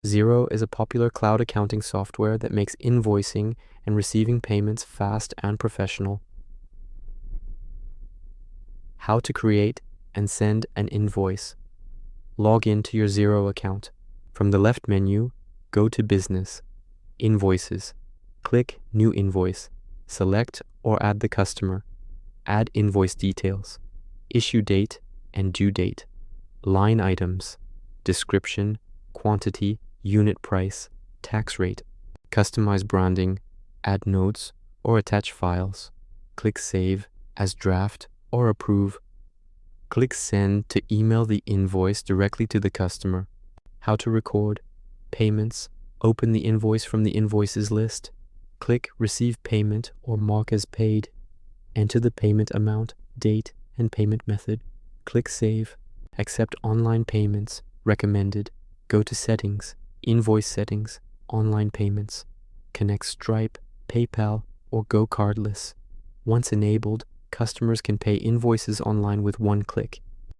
Xero is a popular cloud accounting software that makes invoicing and receiving payments fast and professional. How to create and send an invoice. Log into your Xero account. From the left menu, go to Business, Invoices. Click New Invoice. Select or add the customer. Add invoice details, issue date and due date, line items, description, quantity, unit price, tax rate. Customize branding, add notes or attach files. Click Save as draft or approve. Click Send to email the invoice directly to the customer. How to record payments. Open the invoice from the invoices list. Click Receive Payment or Mark as Paid. Enter the payment amount, date, and payment method. Click Save. Accept online payments. Recommended. Go to Settings, Invoice Settings, Online Payments. Connect Stripe, PayPal, or go cardless. Once enabled, customers can pay invoices online with one click.